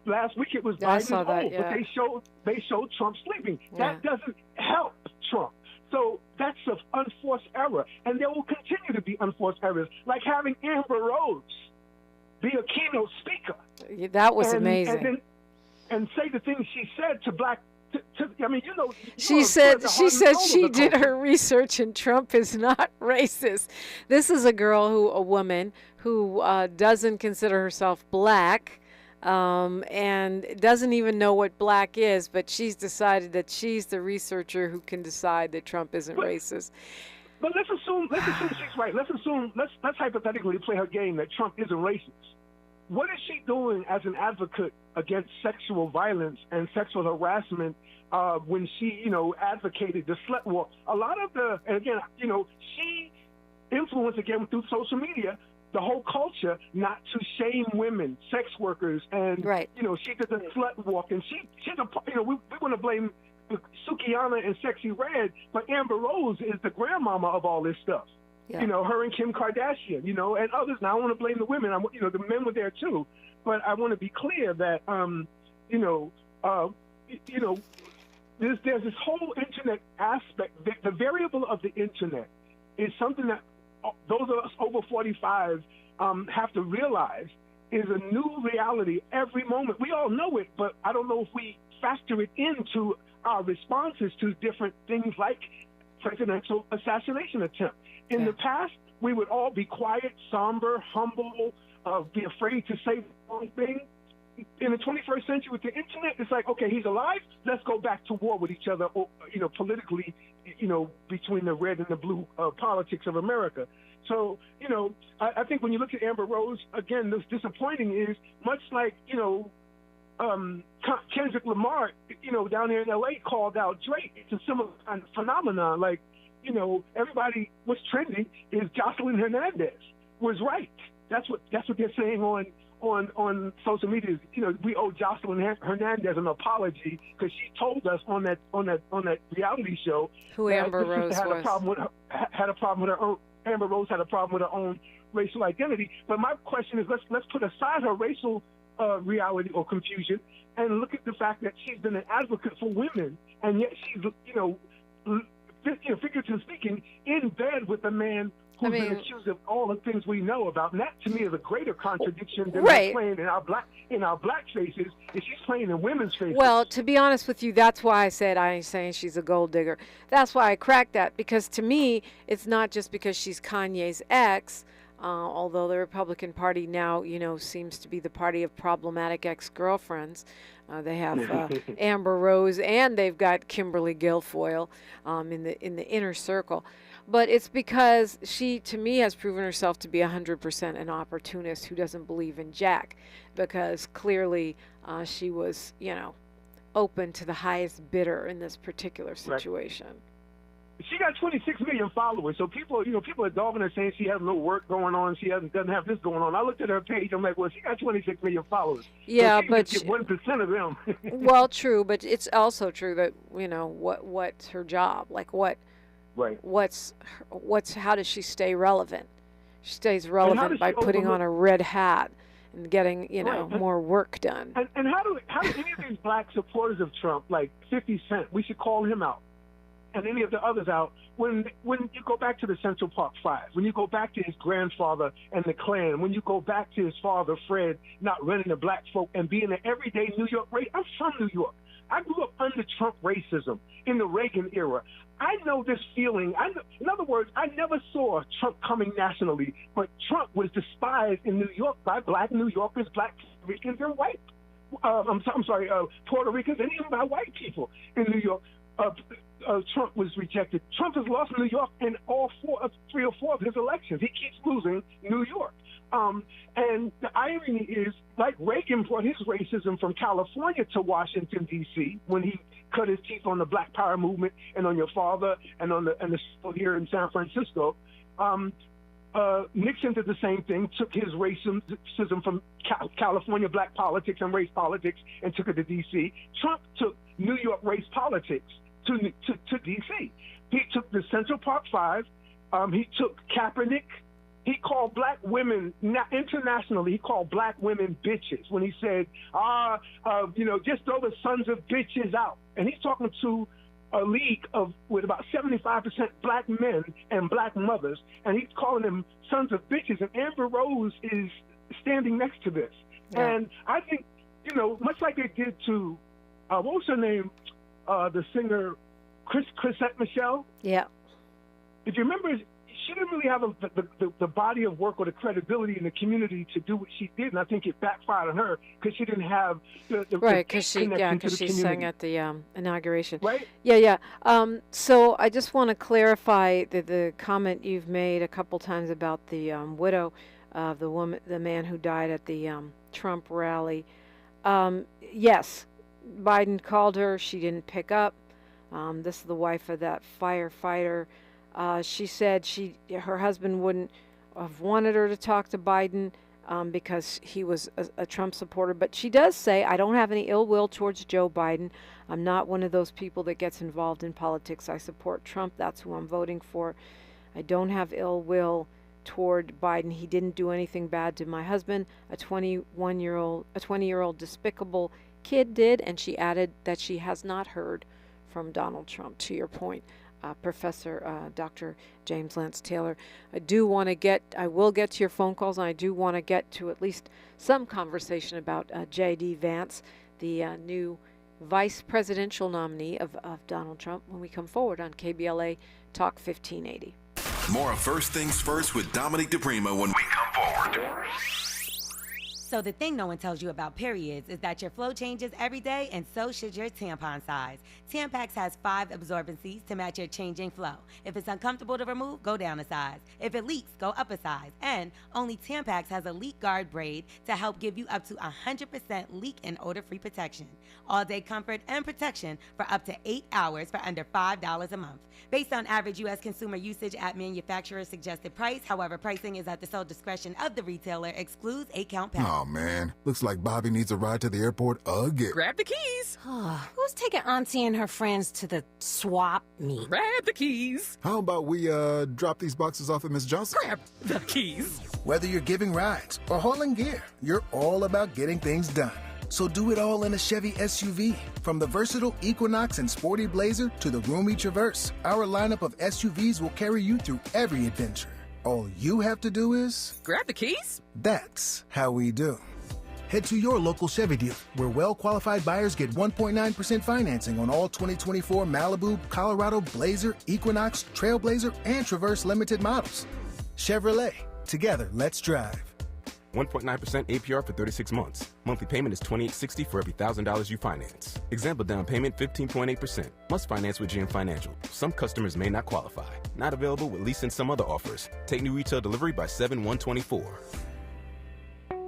last week it was Biden's old, but they showed Trump sleeping. Yeah. That doesn't help Trump. So that's an unforced error, and there will continue to be unforced errors, like having Amber Rose be a keynote speaker. That was amazing. And say the things she said to black. She said she did her research and Trump is not racist. This is a woman who doesn't consider herself black and doesn't even know what black is, but she's decided that she's the researcher who can decide that Trump isn't racist. But let's assume she's right. Let's hypothetically play her game that Trump isn't racist. What is she doing as an advocate against sexual violence and sexual harassment when she, advocated the slut walk? A lot of she influenced, again, through social media, the whole culture not to shame women, sex workers, and, she did the slut walk. And she's we want to blame Sukiyana and Sexy Red, but Amber Rose is the grandmama of all this stuff. Yeah. Her and Kim Kardashian, and others. Now, I want to blame the women. The men were there too, but I want to be clear that, there's this whole internet aspect. The variable of the internet is something that those of us over 45 have to realize is a new reality every moment. We all know it, but I don't know if we factor it into our responses to different things like presidential assassination attempt. In the past, we would all be quiet, somber, humble, be afraid to say the wrong thing. In the 21st century with the internet, it's like, okay, he's alive, let's go back to war with each other, or, politically, between the red and the blue politics of America. So, I think when you look at Amber Rose, again, what's disappointing is much like, Kendrick Lamar, down there in L.A. called out Drake. It's a similar kind of phenomenon. Like, everybody, what's trending is Jocelyn Hernandez was right. That's what they're saying on social media. We owe Jocelyn Hernandez an apology because she told us on that reality show who Amber Rose had a problem with her own. Amber Rose had a problem with her own racial identity. But my question is, let's put aside her racial reality or confusion and look at the fact that she's been an advocate for women, and yet she's, figuratively speaking, in bed with a man who's been accused of all the things we know about. And that, to me, is a greater contradiction than they're playing in our black faces, is she's playing in women's faces. Well, to be honest with you, that's why I said I ain't saying she's a gold digger. That's why I cracked that, because to me, it's not just because she's Kanye's ex, although the Republican Party now, seems to be the party of problematic ex-girlfriends. They have Amber Rose, and they've got Kimberly Guilfoyle in the inner circle. But it's because she, to me, has proven herself to be 100% an opportunist who doesn't believe in Jack, because clearly she was, open to the highest bidder in this particular situation. Right. She got 26 million followers, so people are dogging her, saying she has no work going on, she doesn't have this going on. I looked at her page, I'm like, well, she got 26 million followers. Yeah, so but get 1% of them. Well, true, but it's also true that what's her job? Like what? Right. How does she stay relevant? She stays relevant by putting on a red hat and getting more work done. And how do any of these black supporters of Trump, like 50 Cent, we should call him out, and any of the others out, when you go back to the Central Park Five, when you go back to his grandfather and the Klan, when you go back to his father Fred not running the black folk and being an everyday New York race. I'm from New York. I grew up under Trump racism in the Reagan era. I know this feeling. In other words, I never saw Trump coming nationally, but Trump was despised in New York by black New Yorkers, black Puerto Ricans, and white. Puerto Ricans, and even by white people in New York. Trump was rejected. Trump has lost New York in three or four of his elections. He keeps losing New York. And the irony is, like Reagan brought his racism from California to Washington, D.C., when he cut his teeth on the Black Power movement and on your father and on the here in San Francisco. Nixon did the same thing, took his racism from California black politics and race politics and took it to D.C. Trump took New York race politics to D.C. He took the Central Park Five. He took Kaepernick. He called black women, internationally, he called black women bitches when he said, just throw the sons of bitches out. And he's talking to a league with about 75% black men and black mothers, and he's calling them sons of bitches. And Amber Rose is standing next to this. Yeah. And I think, much like they did to, what was her name, the singer Chrisette Michele? Yeah. If you remember, she didn't really have the body of work or the credibility in the community to do what she did, and I think it backfired on her because she didn't have the right, because she sang at the inauguration. Right? Yeah. So I just want to clarify the comment you've made a couple times about the widow of the man who died at the Trump rally. Yes, Biden called her. She didn't pick up. This is the wife of that firefighter. She said her husband wouldn't have wanted her to talk to Biden because he was a Trump supporter. But she does say, I don't have any ill will towards Joe Biden. I'm not one of those people that gets involved in politics. I support Trump. That's who I'm voting for. I don't have ill will toward Biden. He didn't do anything bad to my husband. A 20-year-old despicable kid did. And she added that she has not heard from Donald Trump, to your point. Professor Dr. James Lance Taylor. I will get to your phone calls, and I do want to get to at least some conversation about J.D. Vance, the new vice presidential nominee of Donald Trump, when we come forward on KBLA Talk 1580. More of First Things First with Dominique DiPrima when we come forward. So the thing no one tells you about periods is that your flow changes every day, and so should your tampon size. Tampax has 5 absorbencies to match your changing flow. If it's uncomfortable to remove, go down a size. If it leaks, go up a size. And only Tampax has a leak guard braid to help give you up to 100% leak and odor-free protection. All-day comfort and protection for up to 8 hours for under $5 a month. Based on average U.S. consumer usage at manufacturer's suggested price, however, pricing is at the sole discretion of the retailer, excludes 8-count packs. Oh, man. Looks like Bobby needs a ride to the airport again. Grab the keys. Who's taking Auntie and her friends to the swap meet? Grab the keys. How about we drop these boxes off at Miss Johnson? Grab the keys. Whether you're giving rides or hauling gear, you're all about getting things done. So do it all in a Chevy SUV. From the versatile Equinox and sporty Blazer to the roomy Traverse, our lineup of SUVs will carry you through every adventure. All you have to do is grab the keys. That's how we do. Head to your local Chevy dealer, where well-qualified buyers get 1.9% financing on all 2024 Malibu, Colorado, Blazer, Equinox, Trailblazer, and Traverse limited models. Chevrolet. Together, let's drive. 1.9% APR for 36 months. Monthly payment is $28.60 for every $1,000 you finance. Example down payment 15.8%. Must finance with GM Financial. Some customers may not qualify. Not available with lease and some other offers. Take new retail delivery by 7/1/24.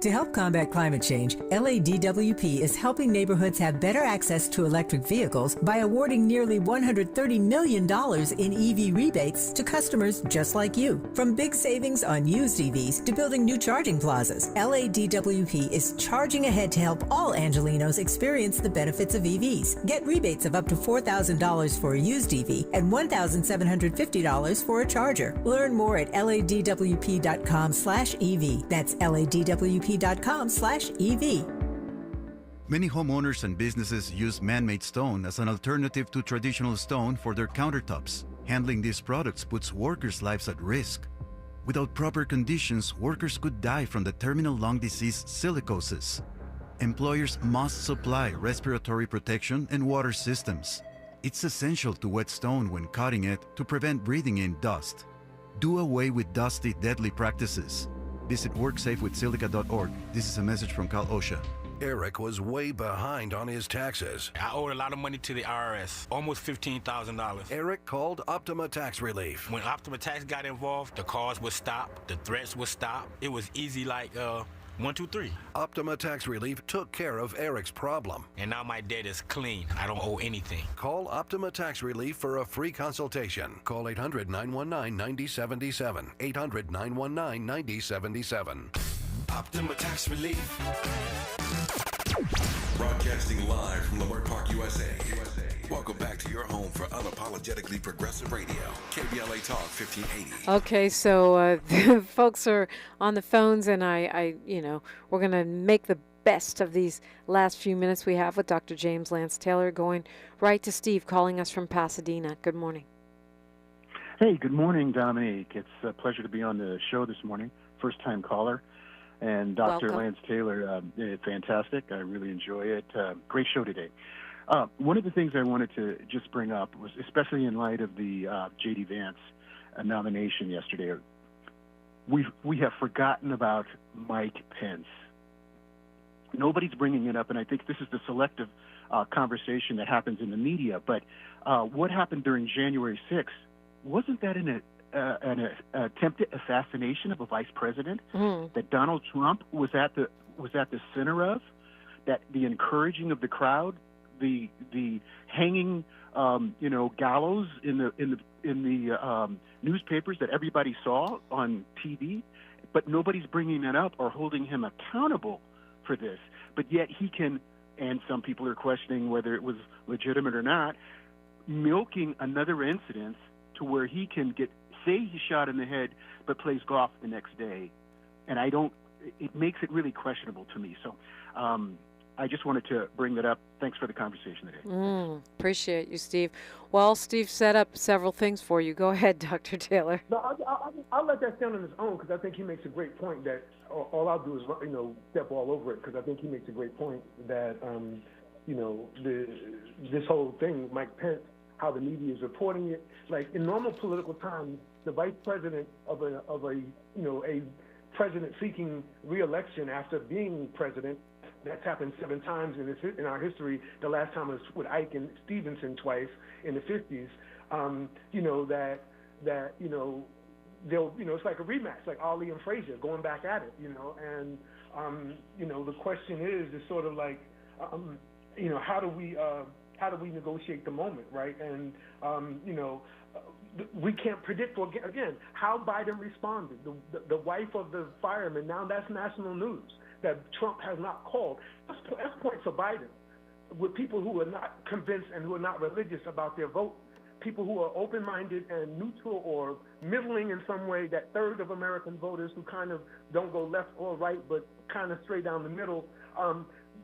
To help combat climate change, LADWP is helping neighborhoods have better access to electric vehicles by awarding nearly $130 million in EV rebates to customers just like you. From big savings on used EVs to building new charging plazas, LADWP is charging ahead to help all Angelinos experience the benefits of EVs. Get rebates of up to $4,000 for a used EV and $1,750 for a charger. Learn more at ladwp.com/EV. That's ladwp.com/EV. Many homeowners and businesses use man-made stone as an alternative to traditional stone for their countertops. Handling these products puts workers' lives at risk. Without proper conditions, workers could die from the terminal lung disease silicosis. Employers must supply respiratory protection and water systems. It's essential to wet stone when cutting it to prevent breathing in dust. Do away with dusty, deadly practices. Visit WorkSafeWithSilica.org. This is a message from Cal OSHA. Eric was way behind on his taxes. I owed a lot of money to the IRS, almost $15,000. Eric called Optima Tax Relief. When Optima Tax got involved, the calls would stop, the threats would stop. It was easy like 1, 2, 3. Optima Tax Relief took care of Eric's problem. And now my debt is clean. I don't owe anything. Call Optima Tax Relief for a free consultation. Call 800-919-9077. 800-919-9077. Optima Tax Relief. Broadcasting live from Leimert Park, USA. Welcome back to your home for unapologetically progressive radio. KBLA Talk 1580. Okay, so the folks are on the phones, and I we're going to make the best of these last few minutes we have with Dr. James Lance Taylor, going right to Steve, calling us from Pasadena. Good morning. Hey, good morning, Dominique. It's a pleasure to be on the show this morning. First-time caller. And Dr. Welcome. Lance Taylor, fantastic. I really enjoy it. Great show today. One of the things I wanted to just bring up was, especially in light of the J.D. Vance nomination yesterday, we have forgotten about Mike Pence. Nobody's bringing it up, and I think this is the selective conversation that happens in the media. But what happened during January 6th, wasn't that an attempted assassination of a vice president that Donald Trump was at the center of? That the encouraging of the crowd, the hanging gallows in the newspapers that everybody saw on TV, but nobody's bringing that up or holding him accountable for this. But yet he can, and some people are questioning whether it was legitimate or not, milking another incident to where he can say he's shot in the head, but plays golf the next day. And it makes it really questionable to me. So I just wanted to bring that up. Thanks for the conversation today. Appreciate you, Steve. Well, Steve set up several things for you. Go ahead, Dr. Taylor. No, I'll let that stand on his own, because I think he makes a great point that all I'll do is step all over it, because I think he makes a great point that this whole thing, Mike Pence, how the media is reporting it. Like in normal political times, the vice president of a president seeking re-election after being president, that's happened 7 times in our history. The last time was with Ike and Stevenson twice in the 50s. They'll it's like a rematch, like Ali and Frazier going back at it. And the question is sort of like how do we negotiate the moment, right? And we can't predict again how Biden responded. The wife of the fireman, now that's national news that Trump has not called. That's points for Biden with people who are not convinced and who are not religious about their vote people who are open-minded and neutral or middling in some way, that third of American voters who kind of don't go left or right but kind of straight down the middle.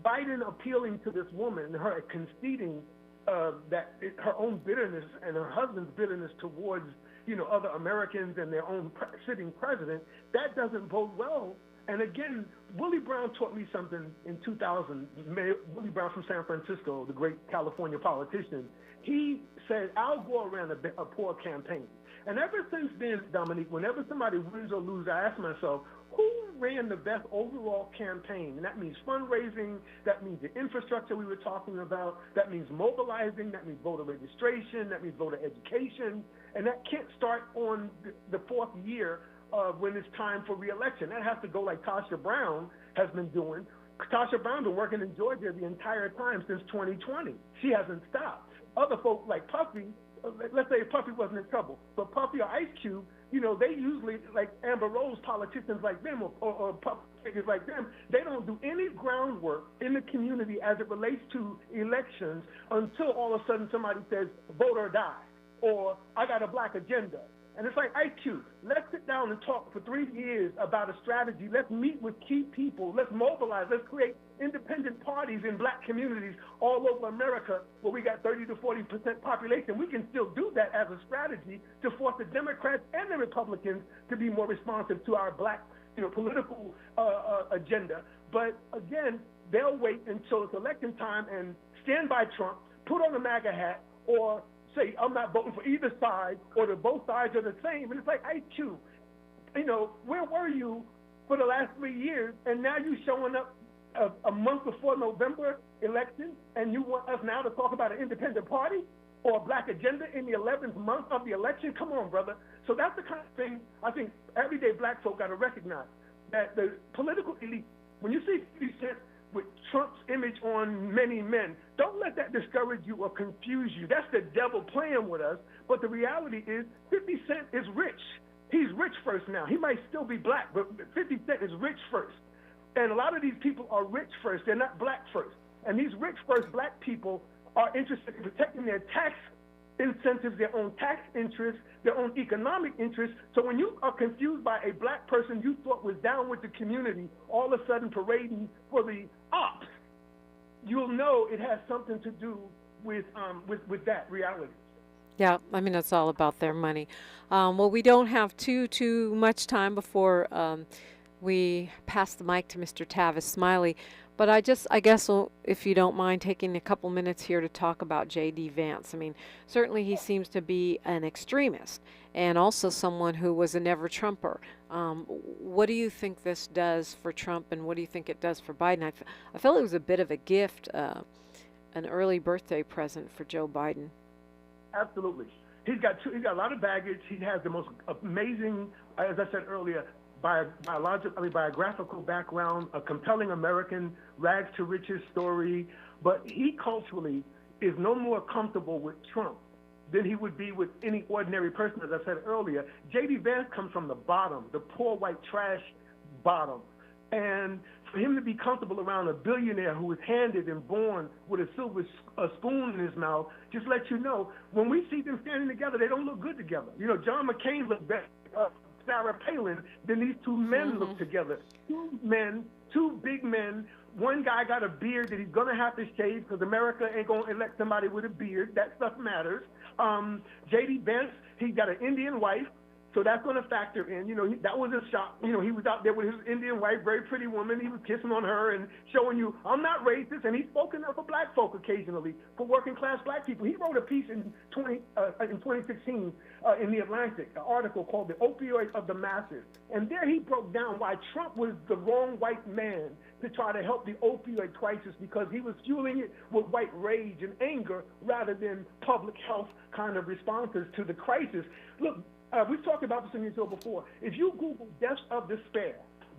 Biden appealing to this woman, her conceding that her own bitterness and her husband's bitterness towards, other Americans and their own sitting president, that doesn't bode well. And again, Willie Brown taught me something in 2000. Willie Brown from San Francisco, the great California politician, he said, Al Gore ran a poor campaign. And ever since then, Dominique, whenever somebody wins or loses, I ask myself, who ran the best overall campaign? And that means fundraising, that means the infrastructure we were talking about, that means mobilizing, that means voter registration, that means voter education, and that can't start on the fourth year when it's time for re-election. That has to go like Tasha Brown has been doing. Tasha Brown's been working in Georgia the entire time since 2020. She hasn't stopped. Other folks like Puffy, let's say Puffy wasn't in trouble, but Puffy or Ice Cube, they usually, like Amber Rose, politicians like them or Puffy figures like them, they don't do any groundwork in the community as it relates to elections until all of a sudden somebody says, vote or die, or I got a black agenda. And it's like, Ice Cube, let's sit down and talk for 3 years about a strategy. Let's meet with key people. Let's mobilize. Let's create independent parties in black communities all over America where we got 30 to 40% population. We can still do that as a strategy to force the Democrats and the Republicans to be more responsive to our black political agenda. But again, they'll wait until it's election time and stand by Trump, put on a MAGA hat, or say, I'm not voting for either side, or that both sides are the same. And it's like, Ice Cube, where were you for the last 3 years? And now you showing up a month before November election, and you want us now to talk about an independent party or a black agenda in the 11th month of the election? Come on, brother. So that's the kind of thing I think everyday black folk got to recognize, that the political elite, when you see 50 Cent with Trump's image on many men, don't let that discourage you or confuse you. That's the devil playing with us. But the reality is 50 Cent is rich. He's rich first now. He might still be black, but 50 Cent is rich first. And a lot of these people are rich first. They're not black first. And these rich first black people are interested in protecting their tax incentives, their own tax interests, their own economic interests. So when you are confused by a black person you thought was down with the community, all of a sudden parading for the ops, you'll know it has something to do with that reality. Yeah, I mean, it's all about their money. Well, we don't have too much time before we pass the mic to Mr. Tavis Smiley. But I guess, if you don't mind taking a couple minutes here to talk about J.D. Vance. I mean, certainly he seems to be an extremist and also someone who was a never-Trumper. What do you think this does for Trump, and what do you think it does for Biden? I feel it was a bit of a gift, an early birthday present for Joe Biden. Absolutely. He's got a lot of baggage. He has the most amazing, as I said earlier, biographical background, a compelling American rags to riches story, but he culturally is no more comfortable with Trump than he would be with any ordinary person, as I said earlier. J.D. Vance comes from the bottom, the poor white trash bottom. And for him to be comfortable around a billionaire who was handed and born with a silver spoon in his mouth, just let you know, when we see them standing together, they don't look good together. John McCain looked better. Sarah Palin, then these two men look together. Two big men. One guy got a beard that he's going to have to shave because America ain't going to elect somebody with a beard. That stuff matters. J.D. Vance, he got an Indian wife, so that's going to factor in. That was a shock. He was out there with his Indian wife, very pretty woman. He was kissing on her and showing you, I'm not racist, and he's spoken up for black folk occasionally, for working class black people. He wrote a piece in 2016 in The Atlantic, an article called The Opioid of the Masses. And there he broke down why Trump was the wrong white man to try to help the opioid crisis, because he was fueling it with white rage and anger rather than public health kind of responses to the crisis. Look, we've talked about this in your show before. If you Google deaths of despair,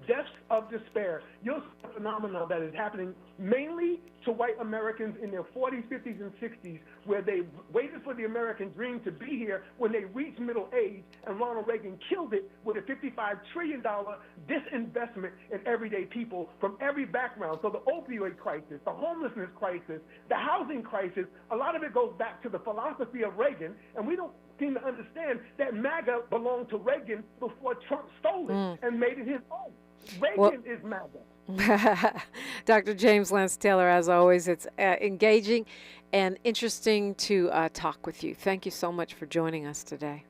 deaths of despair. You'll see a phenomenon that is happening mainly to white Americans in their 40s, 50s, and 60s, where they waited for the American dream to be here when they reached middle age, and Ronald Reagan killed it with a $55 trillion disinvestment in everyday people from every background. So the opioid crisis, the homelessness crisis, the housing crisis, a lot of it goes back to the philosophy of Reagan, and we don't seem to understand that MAGA belonged to Reagan before Trump stole it and made it his own. Reagan is MAGA. Dr. James Lance Taylor, as always, it's engaging and interesting to talk with you. Thank you so much for joining us today.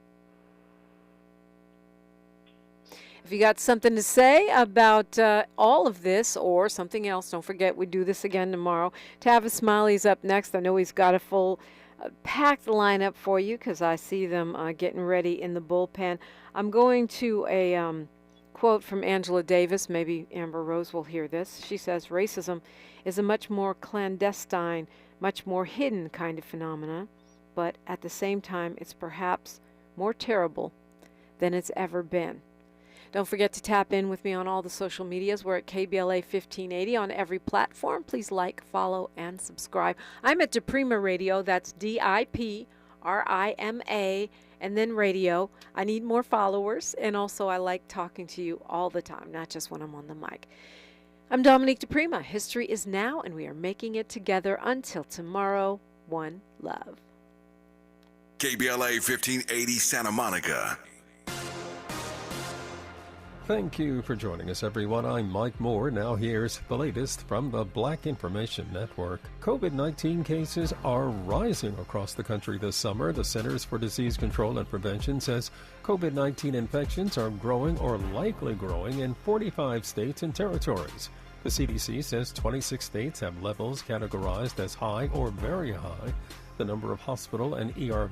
If you got something to say about all of this or something else, don't forget we do this again tomorrow. Tavis Smiley's up next. I know he's got a full packed lineup for you because I see them getting ready in the bullpen. I'm going to a quote from Angela Davis. Maybe Amber Rose will hear this. She says, racism is a much more clandestine, much more hidden kind of phenomena, but at the same time, it's perhaps more terrible than it's ever been. Don't forget to tap in with me on all the social medias. We're at KBLA 1580 on every platform. Please like, follow, and subscribe. I'm at DiPrima Radio. That's DIPRIMA, and then radio. I need more followers, and also I like talking to you all the time, not just when I'm on the mic. I'm Dominique DiPrima. History is now, and we are making it together. Until tomorrow, one love. KBLA 1580 Santa Monica. Thank you for joining us, everyone. I'm Mike Moore. Now here's the latest from the Black Information Network. COVID-19 cases are rising across the country this summer. The Centers for Disease Control and Prevention says COVID-19 infections are growing or likely growing in 45 states and territories. The CDC says 26 states have levels categorized as high or very high. The number of hospital and ER